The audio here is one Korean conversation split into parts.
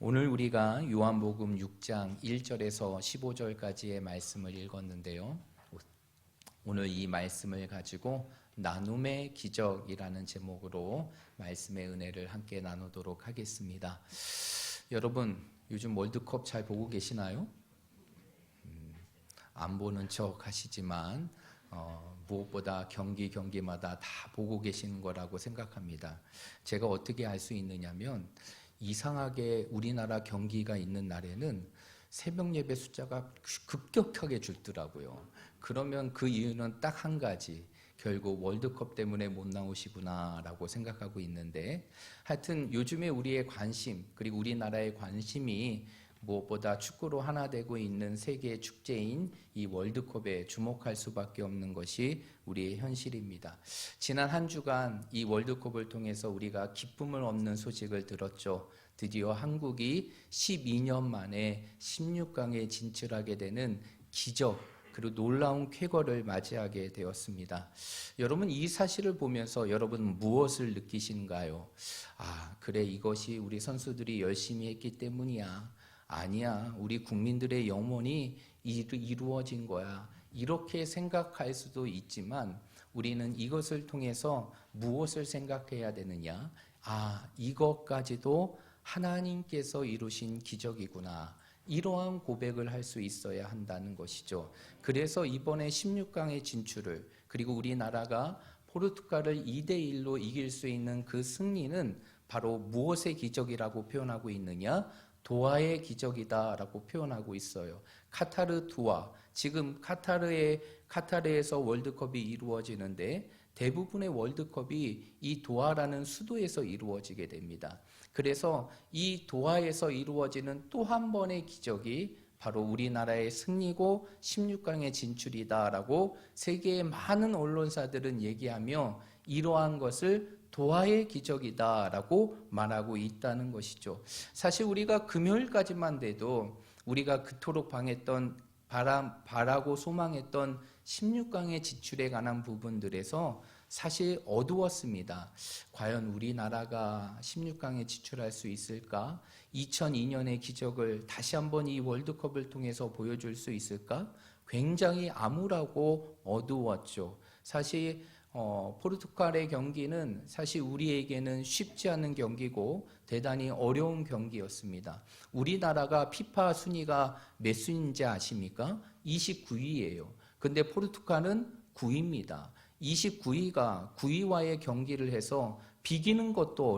오늘 우리가 요한복음 6장 1절에서 15절까지의 말씀을 읽었는데요. 오늘 이 말씀을 가지고 나눔의 기적이라는 제목으로 말씀의 은혜를 함께 나누도록 하겠습니다. 여러분, 요즘 월드컵 잘 보고 계시나요? 안 보는 척 하시지만 무엇보다 경기마다 다 보고 계시는 거라고 생각합니다. 제가 어떻게 알 수 있느냐면 이상하게 우리나라 경기가 있는 날에는 새벽 예배 숫자가 급격하게 줄더라고요. 그러면 그 이유는 딱 한 가지, 결국 월드컵 때문에 못 나오시구나라고 생각하고 있는데, 하여튼 요즘에 우리의 관심, 그리고 우리나라의 관심이 무엇보다 축구로 하나 되고 있는 세계 축제인 이 월드컵에 주목할 수밖에 없는 것이 우리의 현실입니다. 지난 한 주간 이 월드컵을 통해서 우리가 기쁨을 얻는 소식을 들었죠. 드디어 한국이 12년 만에 16강에 진출하게 되는 기적, 그리고 놀라운 쾌거를 맞이하게 되었습니다. 여러분, 이 사실을 보면서 여러분 무엇을 느끼신가요? 그래, 이것이 우리 선수들이 열심히 했기 때문이야. 아니야, 우리 국민들의 영혼이 이루어진 거야. 이렇게 생각할 수도 있지만 우리는 이것을 통해서 무엇을 생각해야 되느냐? 이것까지도 하나님께서 이루신 기적이구나. 이러한 고백을 할 수 있어야 한다는 것이죠. 그래서 이번에 16강의 진출을, 그리고 우리나라가 포르투갈을 2대1로 이길 수 있는 그 승리는 바로 무엇의 기적이라고 표현하고 있느냐? 도하의 기적이다라고 표현하고 있어요. 카타르 도하, 지금 카타르에서 월드컵이 이루어지는데 대부분의 월드컵이 이 도하라는 수도에서 이루어지게 됩니다. 그래서 이 도하에서 이루어지는 또 한 번의 기적이 바로 우리나라의 승리고 16강의 진출이다라고 세계의 많은 언론사들은 얘기하며 이러한 것을 도하의 기적이다라고 말하고 있다는 것이죠. 사실 우리가 금요일까지만 돼도 우리가 그토록 바라고 소망했던 16강의 진출에 관한 부분들에서 사실 어두웠습니다. 과연 우리나라가 16강에 진출할 수 있을까? 2002년의 기적을 다시 한번 이 월드컵을 통해서 보여줄 수 있을까? 굉장히 암울하고 어두웠죠. 사실 포르투갈의 경기는 사실 우리에게는 쉽지 않은 경기고 대단히 어려운 경기였습니다. 우리나라가 피파 순위가 몇 순위인지 아십니까? 29위예요. 근데 포르투갈은 9위입니다. 29위가 9위와의 경기를 해서 비기는 것도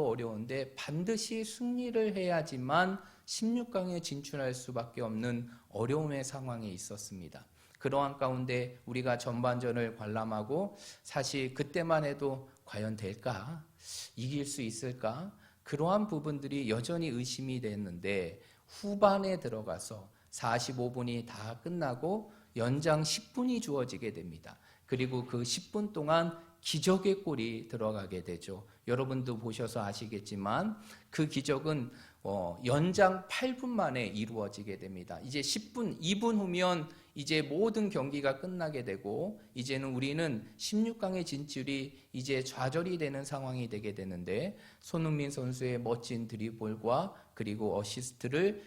어려운데 반드시 승리를 해야지만 16강에 진출할 수밖에 없는 어려움의 상황에 있었습니다. 그러한 가운데 우리가 전반전을 관람하고 사실 그때만 해도 과연 될까? 이길 수 있을까? 그러한 부분들이 여전히 의심이 됐는데 후반에 들어가서 45분이 다 끝나고 연장 10분이 주어지게 됩니다. 그리고 그 10분 동안 기적의 골이 들어가게 되죠. 여러분도 보셔서 아시겠지만 그 기적은 연장 8분 만에 이루어지게 됩니다. 이제 10분, 2분 후면 이제 모든 경기가 끝나게 되고 이제는 우리는 16강의 진출이 이제 좌절이 되는 상황이 되게 되는데 손흥민 선수의 멋진 드리블과 그리고 어시스트를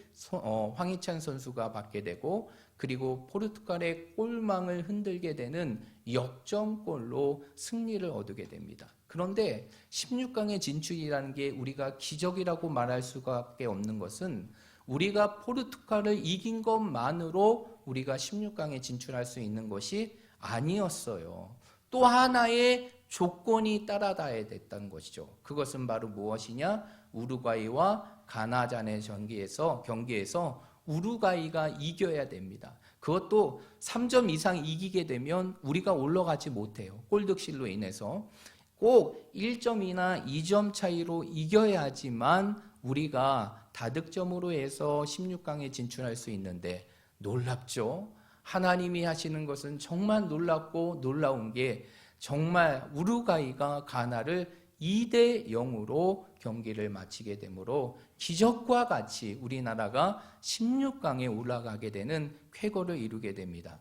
황희찬 선수가 받게 되고 그리고 포르투갈의 골망을 흔들게 되는 역전골로 승리를 얻게 됩니다. 그런데 16강의 진출이라는 게 우리가 기적이라고 말할 수밖에 없는 것은 우리가 포르투갈을 이긴 것만으로 우리가 16강에 진출할 수 있는 것이 아니었어요. 또 하나의 조건이 따라다야 됐다는 것이죠. 그것은 바로 무엇이냐? 우루과이와 가나전의 경기에서 우루과이가 이겨야 됩니다. 그것도 3점 이상 이기게 되면 우리가 올라가지 못해요. 골득실로 인해서. 꼭 1점이나 2점 차이로 이겨야지만 우리가 다득점으로 해서 16강에 진출할 수 있는데 놀랍죠? 하나님이 하시는 것은 정말 놀랍고 놀라운 게 정말 우루과이가 가나를 2대0으로 경기를 마치게 되므로 기적과 같이 우리나라가 16강에 올라가게 되는 쾌거를 이루게 됩니다.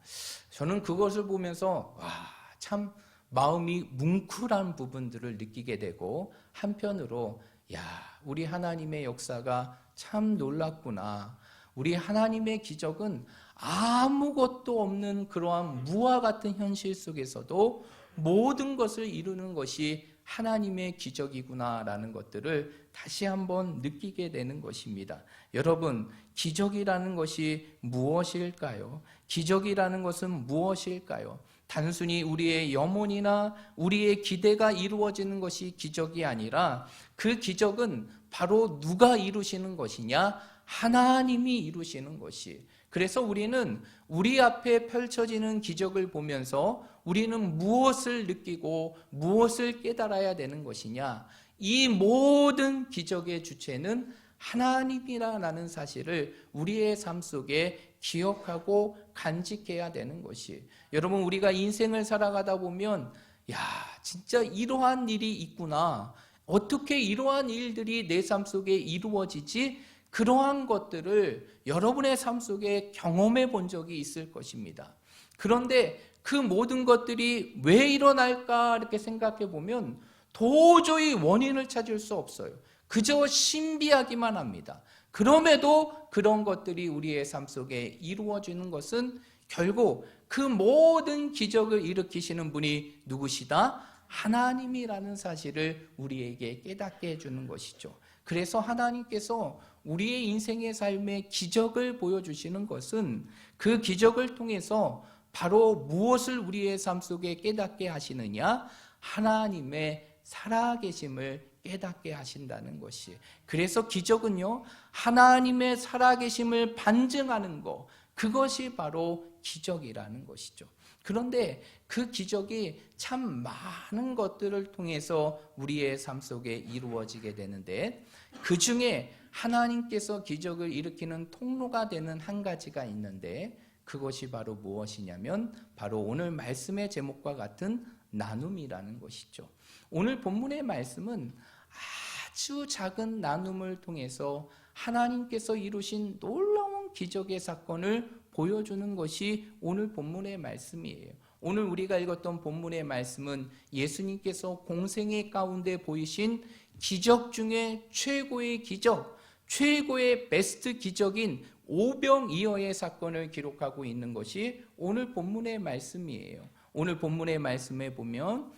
저는 그것을 보면서 참 마음이 뭉클한 부분들을 느끼게 되고 한편으로 야, 우리 하나님의 역사가 참 놀랍구나. 우리 하나님의 기적은 아무것도 없는 그러한 무와 같은 현실 속에서도 모든 것을 이루는 것이 하나님의 기적이구나라는 것들을 다시 한번 느끼게 되는 것입니다. 여러분, 기적이라는 것이 무엇일까요? 기적이라는 것은 무엇일까요? 단순히 우리의 염원이나 우리의 기대가 이루어지는 것이 기적이 아니라 그 기적은 바로 누가 이루시는 것이냐? 하나님이 이루시는 것이. 그래서 우리는 우리 앞에 펼쳐지는 기적을 보면서 우리는 무엇을 느끼고 무엇을 깨달아야 되는 것이냐? 이 모든 기적의 주체는 하나님이라는 사실을 우리의 삶 속에 기억하고 간직해야 되는 것이. 여러분, 우리가 인생을 살아가다 보면 야, 진짜 이러한 일이 있구나. 어떻게 이러한 일들이 내 삶 속에 이루어지지? 그러한 것들을 여러분의 삶 속에 경험해 본 적이 있을 것입니다. 그런데 그 모든 것들이 왜 일어날까 이렇게 생각해 보면 도저히 원인을 찾을 수 없어요. 그저 신비하기만 합니다. 그럼에도 그런 것들이 우리의 삶 속에 이루어지는 것은 결국 그 모든 기적을 일으키시는 분이 누구시다? 하나님이라는 사실을 우리에게 깨닫게 해주는 것이죠. 그래서 하나님께서 우리의 인생의 삶의 기적을 보여주시는 것은 그 기적을 통해서 바로 무엇을 우리의 삶 속에 깨닫게 하시느냐? 하나님의 살아계심을 깨닫게 하신다는 것이. 그래서 기적은요, 하나님의 살아계심을 반증하는 것, 그것이 바로 기적이라는 것이죠. 그런데 그 기적이 참 많은 것들을 통해서 우리의 삶 속에 이루어지게 되는데, 그 중에 하나님께서 기적을 일으키는 통로가 되는 한 가지가 있는데, 그것이 바로 무엇이냐면 바로 오늘 말씀의 제목과 같은 나눔이라는 것이죠. 오늘 본문의 말씀은 아주 작은 나눔을 통해서 하나님께서 이루신 놀라운 기적의 사건을 보여주는 것이 오늘 본문의 말씀이에요. 오늘 우리가 읽었던 본문의 말씀은 예수님께서 공생애 가운데 보이신 기적 중에 최고의 기적, 최고의 베스트 기적인 오병이어의 사건을 기록하고 있는 것이 오늘 본문의 말씀이에요. 오늘 본문의 말씀에 보면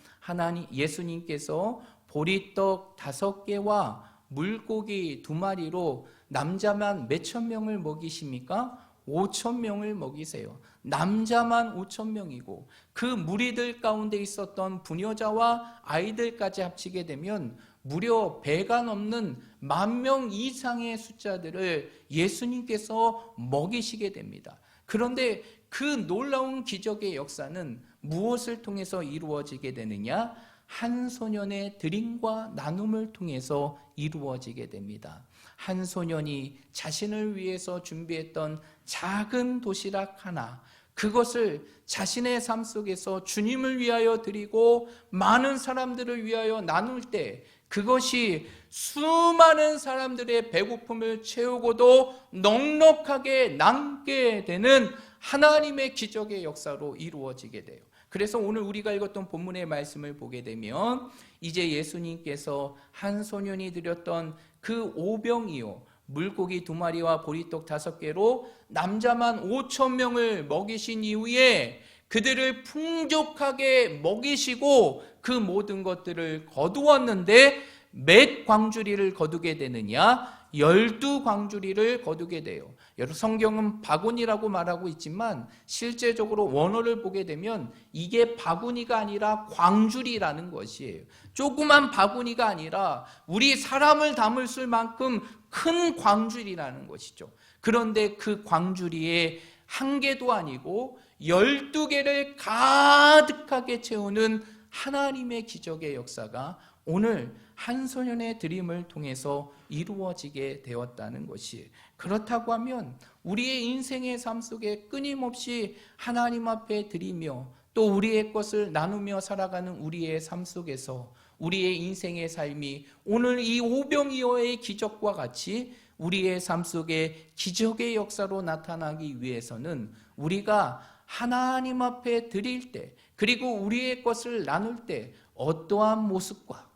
예수님께서 보리떡 5개와 물고기 2마리로 남자만 몇천 명을 먹이십니까? 5천 명을 먹이세요. 남자만 5천 명이고 그 무리들 가운데 있었던 부녀자와 아이들까지 합치게 되면 무려 배가 넘는 10,000명 이상의 숫자들을 예수님께서 먹이시게 됩니다. 그런데 그 놀라운 기적의 역사는 무엇을 통해서 이루어지게 되느냐? 한 소년의 드림과 나눔을 통해서 이루어지게 됩니다. 한 소년이 자신을 위해서 준비했던 작은 도시락 하나, 그것을 자신의 삶 속에서 주님을 위하여 드리고 많은 사람들을 위하여 나눌 때 그것이 수많은 사람들의 배고픔을 채우고도 넉넉하게 남게 되는 하나님의 기적의 역사로 이루어지게 돼요. 그래서 오늘 우리가 읽었던 본문의 말씀을 보게 되면 이제 예수님께서 한 소년이 드렸던 그 오병이어 물고기 2마리와 보리떡 5개로 남자만 5천 명을 먹이신 이후에 그들을 풍족하게 먹이시고 그 모든 것들을 거두었는데 몇 광주리를 거두게 되느냐? 12광주리를 거두게 돼요. 여러분, 성경은 바구니라고 말하고 있지만 실제적으로 원어를 보게 되면 이게 바구니가 아니라 광주리라는 것이에요. 조그만 바구니가 아니라 우리 사람을 담을 수 만큼 큰 광주리라는 것이죠. 그런데 그 광주리에 한 개도 아니고 12개를 가득하게 채우는 하나님의 기적의 역사가 오늘 한 소년의 드림을 통해서 이루어지게 되었다는 것이. 그렇다고 하면 우리의 인생의 삶 속에 끊임없이 하나님 앞에 드리며 또 우리의 것을 나누며 살아가는 우리의 삶 속에서 우리의 인생의 삶이 오늘 이 오병이어의 기적과 같이 우리의 삶 속에 기적의 역사로 나타나기 위해서는 우리가 하나님 앞에 드릴 때, 그리고 우리의 것을 나눌 때 어떠한 모습과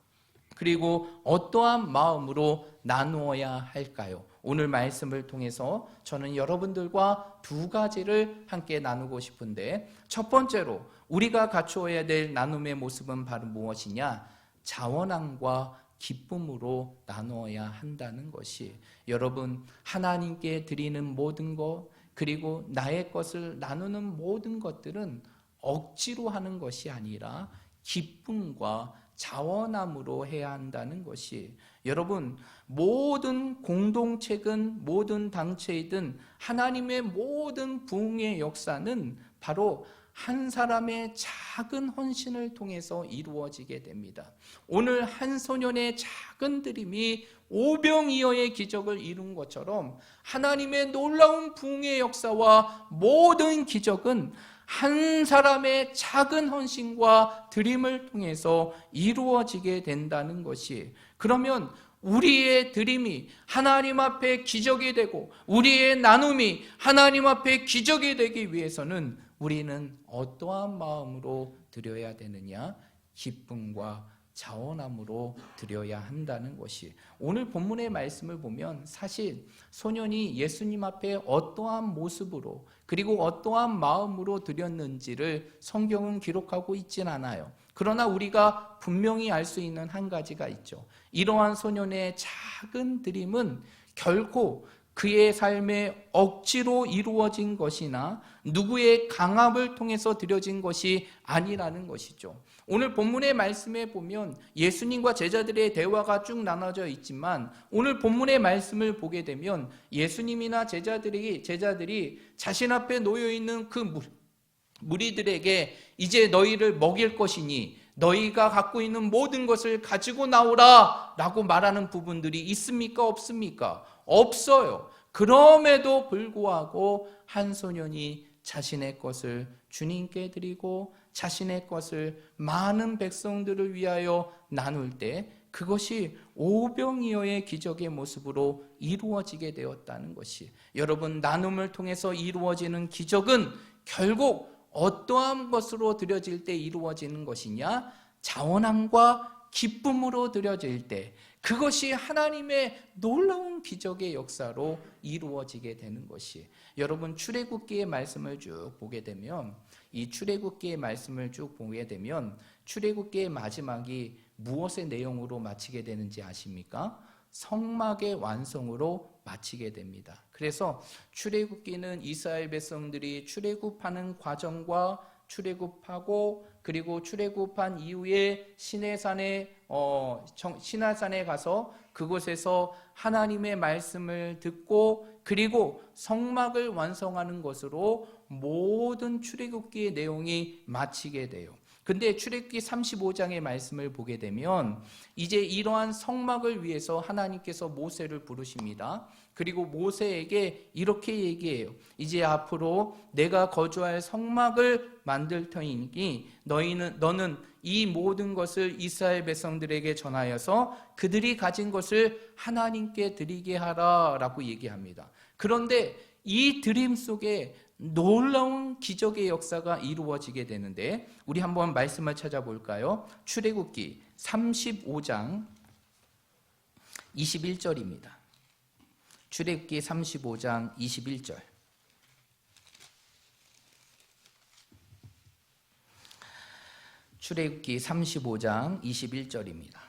그리고 어떠한 마음으로 나누어야 할까요? 오늘 말씀을 통해서 저는 여러분들과 두 가지를 함께 나누고 싶은데, 첫 번째로 우리가 갖추어야 될 나눔의 모습은 바로 무엇이냐? 자원함과 기쁨으로 나누어야 한다는 것이, 여러분 하나님께 드리는 모든 것, 그리고 나의 것을 나누는 모든 것들은 억지로 하는 것이 아니라 기쁨과 자원함으로 해야 한다는 것이, 여러분 모든 공동체든 모든 단체이든 하나님의 모든 부흥의 역사는 바로 한 사람의 작은 헌신을 통해서 이루어지게 됩니다. 오늘 한 소년의 작은 드림이 오병이어의 기적을 이룬 것처럼 하나님의 놀라운 부흥의 역사와 모든 기적은 한 사람의 작은 헌신과 드림을 통해서 이루어지게 된다는 것이, 그러면 우리의 드림이 하나님 앞에 기적이 되고 우리의 나눔이 하나님 앞에 기적이 되기 위해서는 우리는 어떠한 마음으로 드려야 되느냐? 기쁨과 자원함으로 드려야 한다는 것이, 오늘 본문의 말씀을 보면 사실 소년이 예수님 앞에 어떠한 모습으로 그리고 어떠한 마음으로 드렸는지를 성경은 기록하고 있진 않아요. 그러나 우리가 분명히 알 수 있는 한 가지가 있죠. 이러한 소년의 작은 드림은 결코 그의 삶에 억지로 이루어진 것이나 누구의 강압을 통해서 드려진 것이 아니라는 것이죠. 오늘 본문의 말씀에 보면 예수님과 제자들의 대화가 쭉 나눠져 있지만, 오늘 본문의 말씀을 보게 되면 예수님이나 제자들이 자신 앞에 놓여 있는 그 무리들에게 이제 너희를 먹일 것이니 너희가 갖고 있는 모든 것을 가지고 나오라 라고 말하는 부분들이 있습니까? 없습니까? 없어요. 그럼에도 불구하고 한 소년이 자신의 것을 주님께 드리고 자신의 것을 많은 백성들을 위하여 나눌 때 그것이 오병이어의 기적의 모습으로 이루어지게 되었다는 것이, 여러분 나눔을 통해서 이루어지는 기적은 결국 어떠한 것으로 드려질 때 이루어지는 것이냐? 자원함과 기쁨으로 드려질 때 그것이 하나님의 놀라운 기적의 역사로 이루어지게 되는 것이, 여러분 출애굽기의 말씀을 쭉 보게 되면 이 출애굽기의 말씀을 쭉 보게 되면 출애굽기의 마지막이 무엇의 내용으로 마치게 되는지 아십니까? 성막의 완성으로 마치게 됩니다. 그래서 출애굽기는 이스라엘 백성들이 출애굽하는 과정과 출애굽하고 그리고 출애굽한 이후에 시내산에 가서 그곳에서 하나님의 말씀을 듣고 그리고 성막을 완성하는 것으로 모든 출애굽기의 내용이 마치게 돼요. 근데 출애굽기 35장의 말씀을 보게 되면 이제 이러한 성막을 위해서 하나님께서 모세를 부르십니다. 그리고 모세에게 이렇게 얘기해요. 이제 앞으로 내가 거주할 성막을 만들 터이니 너는 이 모든 것을 이스라엘 백성들에게 전하여서 그들이 가진 것을 하나님께 드리게 하라 라고 얘기합니다. 그런데 이 드림 속에 놀라운 기적의 역사가 이루어지게 되는데, 우리 한번 말씀을 찾아볼까요? 출애굽기 35장 21절입니다. 출애굽기 35장 21절. 출애굽기 35장 21절입니다.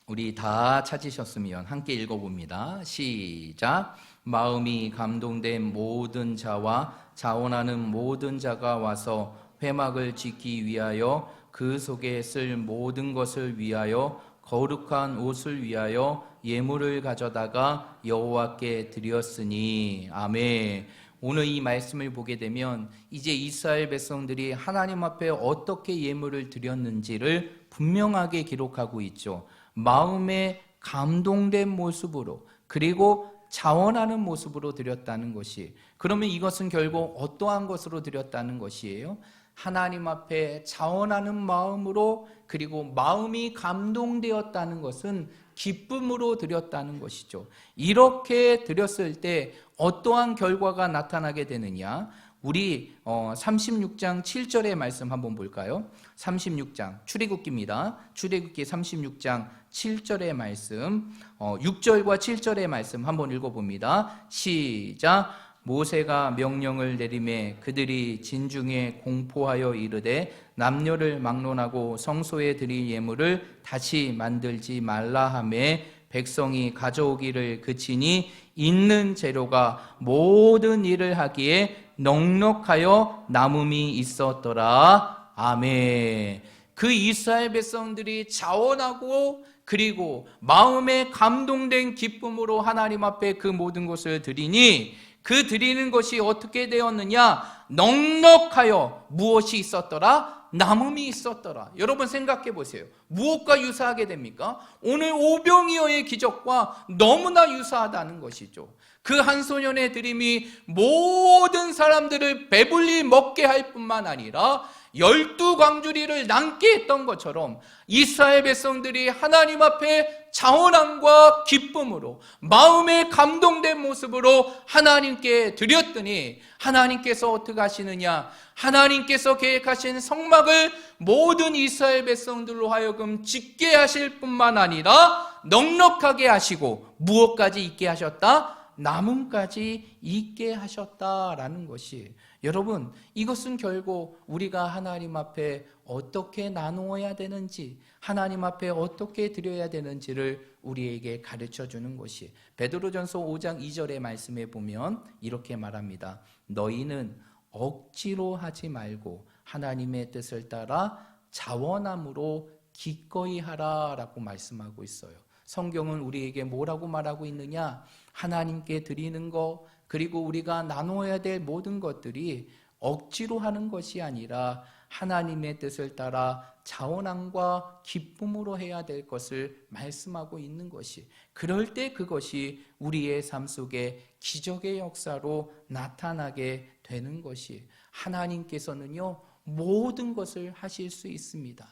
우리 다 찾으셨으면 함께 읽어봅니다. 시작. 마음이 감동된 모든 자와 자원하는 모든 자가 와서 회막을 짓기 위하여 그 속에 쓸 모든 것을 위하여 거룩한 옷을 위하여 예물을 가져다가 여호와께 드렸으니. 아멘. 오늘 이 말씀을 보게 되면 이제 이스라엘 백성들이 하나님 앞에 어떻게 예물을 드렸는지를 분명하게 기록하고 있죠. 마음에 감동된 모습으로 그리고 자원하는 모습으로 드렸다는 것이, 그러면 이것은 결국 어떠한 것으로 드렸다는 것이에요? 하나님 앞에 자원하는 마음으로, 그리고 마음이 감동되었다는 것은 기쁨으로 드렸다는 것이죠. 이렇게 드렸을 때 어떠한 결과가 나타나게 되느냐? 우리 36장 7절의 말씀 한번 볼까요? 36장 출애굽기입니다. 출애굽기 36장 7절의 말씀, 6절과 7절의 말씀 한번 읽어봅니다. 시작. 모세가 명령을 내리매 그들이 진중에 공포하여 이르되 남녀를 막론하고 성소에 드릴 예물을 다시 만들지 말라 하매 백성이 가져오기를 그치니 있는 재료가 모든 일을 하기에 넉넉하여 남음이 있었더라. 아멘. 그 이스라엘 백성들이 자원하고 그리고 마음에 감동된 기쁨으로 하나님 앞에 그 모든 것을 드리니 그 드리는 것이 어떻게 되었느냐? 넉넉하여 무엇이 있었더라? 남음이 있었더라. 여러분 생각해 보세요. 무엇과 유사하게 됩니까? 오늘 오병이어의 기적과 너무나 유사하다는 것이죠. 그 한 소년의 드림이 모든 사람들을 배불리 먹게 할 뿐만 아니라 12광주리를 남게 했던 것처럼 이스라엘 백성들이 하나님 앞에 자원함과 기쁨으로 마음에 감동된 모습으로 하나님께 드렸더니 하나님께서 어떻게 하시느냐? 하나님께서 계획하신 성막을 모든 이스라엘 백성들로 하여금 짓게 하실 뿐만 아니라 넉넉하게 하시고 무엇까지 있게 하셨다? 남음까지 있게 하셨다라는 것이, 여러분 이것은 결국 우리가 하나님 앞에 어떻게 나누어야 되는지, 하나님 앞에 어떻게 드려야 되는지를 우리에게 가르쳐 주는 것이, 베드로전서 5장 2절의 말씀에 보면 이렇게 말합니다. 너희는 억지로 하지 말고 하나님의 뜻을 따라 자원함으로 기꺼이 하라라고 말씀하고 있어요. 성경은 우리에게 뭐라고 말하고 있느냐? 하나님께 드리는 것, 그리고 우리가 나누어야 될 모든 것들이 억지로 하는 것이 아니라 하나님의 뜻을 따라 자원함과 기쁨으로 해야 될 것을 말씀하고 있는 것이, 그럴 때 그것이 우리의 삶 속에 기적의 역사로 나타나게 되는 것이, 하나님께서는요 모든 것을 하실 수 있습니다.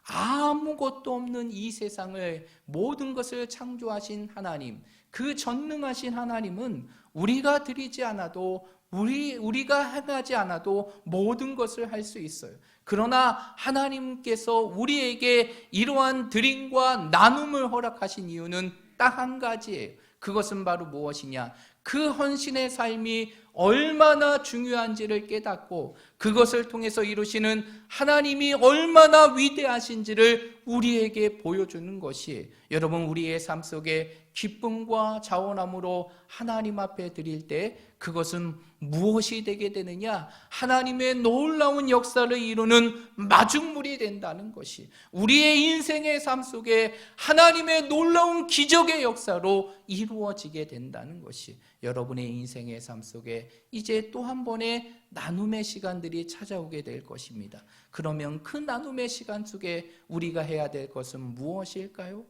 아무것도 없는 이 세상을 모든 것을 창조하신 하나님, 그 전능하신 하나님은 우리가 드리지 않아도 우리가 행하지 않아도 모든 것을 할 수 있어요. 그러나 하나님께서 우리에게 이러한 드림과 나눔을 허락하신 이유는 딱 한 가지예요. 그것은 바로 무엇이냐? 그 헌신의 삶이 얼마나 중요한지를 깨닫고 그것을 통해서 이루시는 하나님이 얼마나 위대하신지를 우리에게 보여주는 것이, 여러분 우리의 삶 속에 기쁨과 자원함으로 하나님 앞에 드릴 때 그것은 무엇이 되게 되느냐? 하나님의 놀라운 역사를 이루는 마중물이 된다는 것이, 우리의 인생의 삶 속에 하나님의 놀라운 기적의 역사로 이루어지게 된다는 것이, 여러분의 인생의 삶 속에 이제 또 한 번의 나눔의 시간들이 찾아오게 될 것입니다. 그러면 그 나눔의 시간 속에 우리가 해야 될 것은 무엇일까요?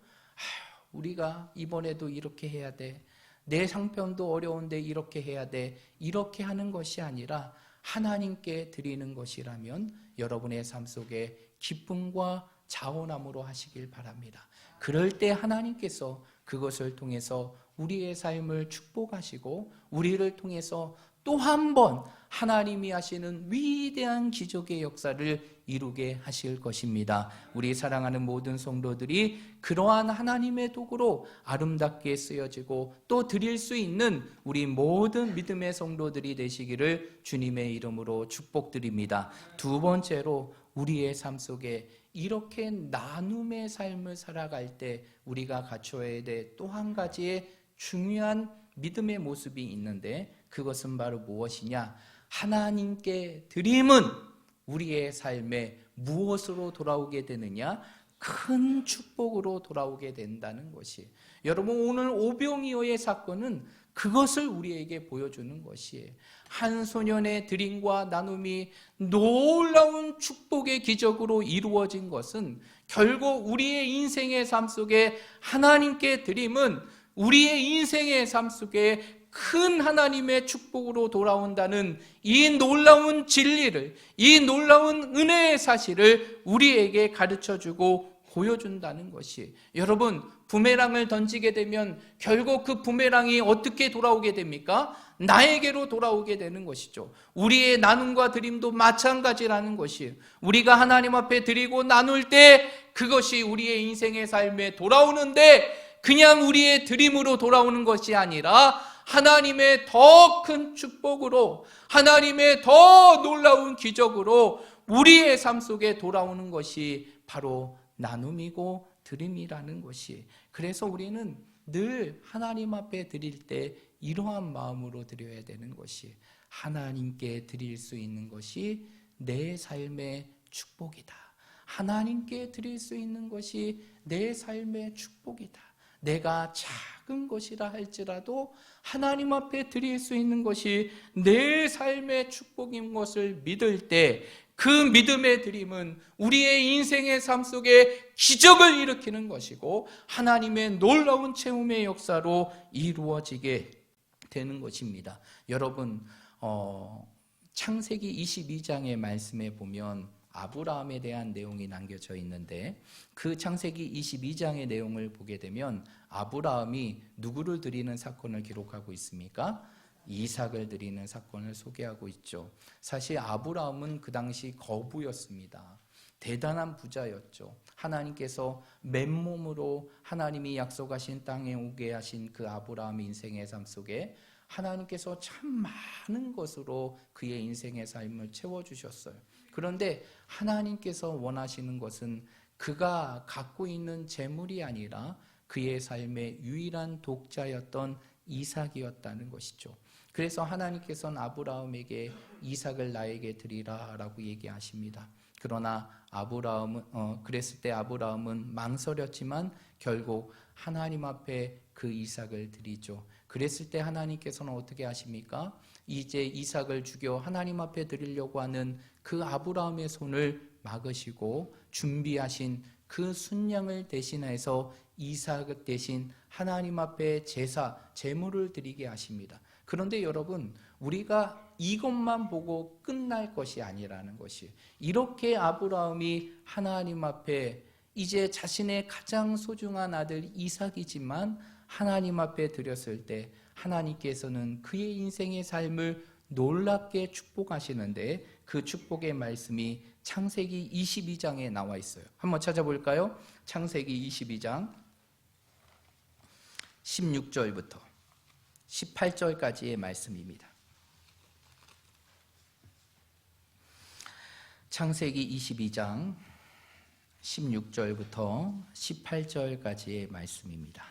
우리가 이번에도 이렇게 해야 돼, 내 상편도 어려운데 이렇게 해야 돼, 이렇게 하는 것이 아니라 하나님께 드리는 것이라면 여러분의 삶 속에 기쁨과 자원함으로 하시길 바랍니다. 그럴 때 하나님께서 그것을 통해서 우리의 삶을 축복하시고 우리를 통해서 또 한 번 하나님이 하시는 위대한 기적의 역사를 이루게 하실 것입니다. 우리 사랑하는 모든 성도들이 그러한 하나님의 도구로 아름답게 쓰여지고 또 드릴 수 있는 우리 모든 믿음의 성도들이 되시기를 주님의 이름으로 축복드립니다. 두 번째로 우리의 삶 속에 이렇게 나눔의 삶을 살아갈 때 우리가 갖춰야 될 또 한 가지의 중요한 믿음의 모습이 있는데, 그것은 바로 무엇이냐? 하나님께 드림은 우리의 삶에 무엇으로 돌아오게 되느냐? 큰 축복으로 돌아오게 된다는 것이, 여러분 오늘 오병이어의 사건은 그것을 우리에게 보여주는 것이에요. 한 소년의 드림과 나눔이 놀라운 축복의 기적으로 이루어진 것은 결국 우리의 인생의 삶 속에 하나님께 드림은 우리의 인생의 삶 속에 큰 하나님의 축복으로 돌아온다는 이 놀라운 진리를, 이 놀라운 은혜의 사실을 우리에게 가르쳐주고 보여준다는 것이, 여러분, 부메랑을 던지게 되면 결국 그 부메랑이 어떻게 돌아오게 됩니까? 나에게로 돌아오게 되는 것이죠. 우리의 나눔과 드림도 마찬가지라는 것이에요. 우리가 하나님 앞에 드리고 나눌 때 그것이 우리의 인생의 삶에 돌아오는데, 그냥 우리의 드림으로 돌아오는 것이 아니라 하나님의 더 큰 축복으로, 하나님의 더 놀라운 기적으로 우리의 삶 속에 돌아오는 것이 바로 나눔이고 드림이라는 것이. 그래서 우리는 늘 하나님 앞에 드릴 때 이러한 마음으로 드려야 되는 것이, 하나님께 드릴 수 있는 것이 내 삶의 축복이다. 하나님께 드릴 수 있는 것이 내 삶의 축복이다. 내가 작은 것이라 할지라도 하나님 앞에 드릴 수 있는 것이 내 삶의 축복인 것을 믿을 때, 그 믿음의 드림은 우리의 인생의 삶 속에 기적을 일으키는 것이고 하나님의 놀라운 체험의 역사로 이루어지게 되는 것입니다. 여러분, 창세기 22장의 말씀에 보면 아브라함에 대한 내용이 남겨져 있는데, 그 창세기 22장의 내용을 보게 되면 아브라함이 누구를 드리는 사건을 기록하고 있습니까? 이삭을 드리는 사건을 소개하고 있죠. 사실 아브라함은 그 당시 거부였습니다. 대단한 부자였죠. 하나님께서 맨몸으로 하나님이 약속하신 땅에 오게 하신 그 아브라함의 인생의 삶 속에 하나님께서 참 많은 것으로 그의 인생의 삶을 채워주셨어요. 그런데 하나님께서 원하시는 것은 그가 갖고 있는 재물이 아니라 그의 삶의 유일한 독자였던 이삭이었다는 것이죠. 그래서 하나님께서는 아브라함에게 이삭을 나에게 드리라 라고 얘기하십니다. 그러나 그랬을 때 아브라함은 망설였지만 결국 하나님 앞에 그 이삭을 드리죠. 그랬을 때 하나님께서는 어떻게 하십니까? 이제 이삭을 죽여 하나님 앞에 드리려고 하는 그 아브라함의 손을 막으시고 준비하신 그 순양을 대신해서 이삭 대신 하나님 앞에 제물을 드리게 하십니다. 그런데 여러분, 우리가 이것만 보고 끝날 것이 아니라는 것이, 이렇게 아브라함이 하나님 앞에 이제 자신의 가장 소중한 아들 이삭이지만 하나님 앞에 드렸을 때 하나님께서는 그의 인생의 삶을 놀랍게 축복하시는데, 그 축복의 말씀이 창세기 22장에 나와 있어요. 한번 찾아볼까요? 창세기 22장 16절부터 18절까지의 말씀입니다. 창세기 22장 16절부터 18절까지의 말씀입니다.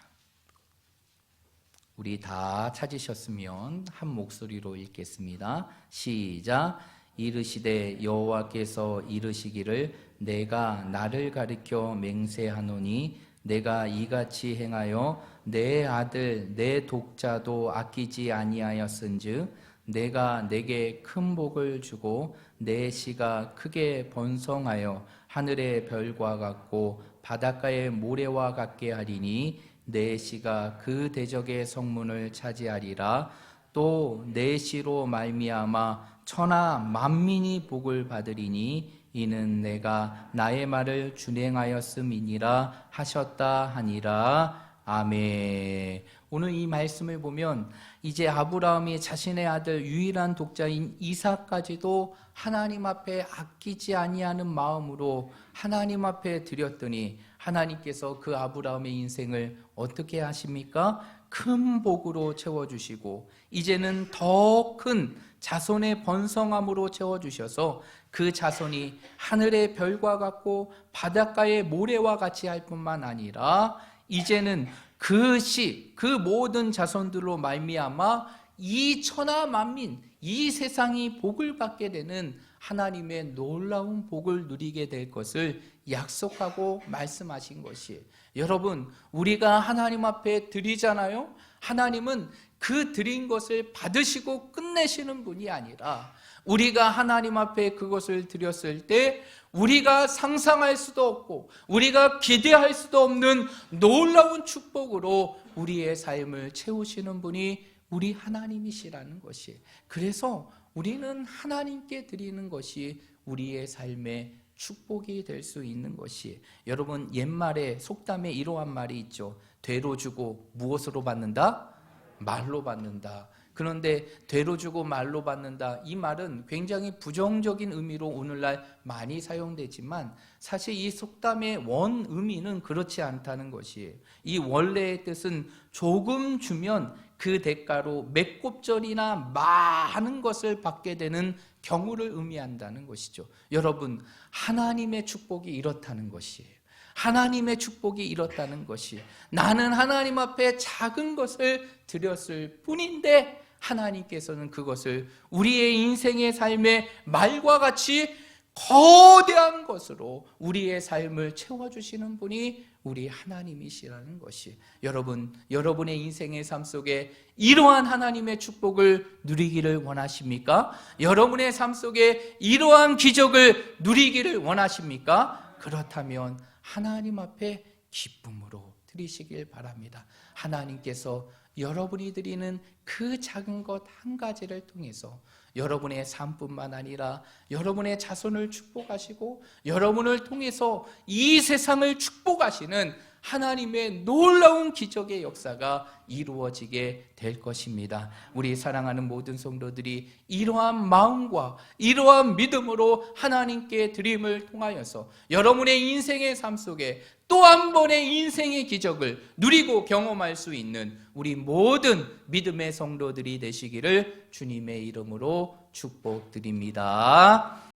우리 다 찾으셨으면 한 목소리로 읽겠습니다. 시작. 이르시되 여호와께서 이르시기를 내가 나를 가리켜 맹세하노니 내가 이같이 행하여 내 아들 내 독자도 아끼지 아니하였은즉 내가 내게 큰 복을 주고 내 씨가 크게 번성하여 하늘의 별과 같고 바닷가의 모래와 같게 하리니 내 씨가 그 대적의 성문을 차지하리라. 또 내 씨로 말미암아 천하 만민이 복을 받으리니 이는 내가 나의 말을 준행하였음이니라 하셨다 하니라. 아멘. 오늘 이 말씀을 보면 이제 아브라함이 자신의 아들 유일한 독자인 이삭까지도 하나님 앞에 아끼지 아니하는 마음으로 하나님 앞에 드렸더니 하나님께서 그 아브라함의 인생을 어떻게 하십니까? 큰 복으로 채워주시고 이제는 더 큰 자손의 번성함으로 채워주셔서 그 자손이 하늘의 별과 같고 바닷가의 모래와 같이 할 뿐만 아니라 이제는 그 모든 자손들로 말미암아 이 천하 만민, 이 세상이 복을 받게 되는 하나님의 놀라운 복을 누리게 될 것을 약속하고 말씀하신 것이에요. 여러분, 우리가 하나님 앞에 드리잖아요. 하나님은 그 드린 것을 받으시고 끝내시는 분이 아니라 우리가 하나님 앞에 그것을 드렸을 때 우리가 상상할 수도 없고 우리가 기대할 수도 없는 놀라운 축복으로 우리의 삶을 채우시는 분이 우리 하나님이시라는 것이. 그래서 우리는 하나님께 드리는 것이 우리의 삶의 축복이 될 수 있는 것이. 여러분, 옛말에 속담에 이러한 말이 있죠. 되로 주고 무엇으로 받는다? 말로 받는다. 그런데 되로 주고 말로 받는다, 이 말은 굉장히 부정적인 의미로 오늘날 많이 사용되지만 사실 이 속담의 원 의미는 그렇지 않다는 것이에요. 이 원래의 뜻은 조금 주면 그 대가로 매곱절이나 많은 것을 받게 되는 경우를 의미한다는 것이죠. 여러분, 하나님의 축복이 이렇다는 것이에요. 하나님의 축복이 이렇다는 것이, 나는 하나님 앞에 작은 것을 드렸을 뿐인데 하나님께서는 그것을 우리의 인생의 삶의 말과 같이 거대한 것으로 우리의 삶을 채워주시는 분이 우리 하나님이시라는 것이. 여러분, 여러분의 인생의 삶 속에 이러한 하나님의 축복을 누리기를 원하십니까? 여러분의 삶 속에 이러한 기적을 누리기를 원하십니까? 그렇다면 하나님 앞에 기쁨으로 드리시길 바랍니다. 하나님께서 여러분이 드리는 그 작은 것 한 가지를 통해서 여러분의 삶뿐만 아니라 여러분의 자손을 축복하시고 여러분을 통해서 이 세상을 축복하시는 하나님의 놀라운 기적의 역사가 이루어지게 될 것입니다. 우리 사랑하는 모든 성도들이 이러한 마음과 이러한 믿음으로 하나님께 드림을 통하여서 여러분의 인생의 삶 속에 또 한 번의 인생의 기적을 누리고 경험할 수 있는 우리 모든 믿음의 성도들이 되시기를 주님의 이름으로 축복드립니다.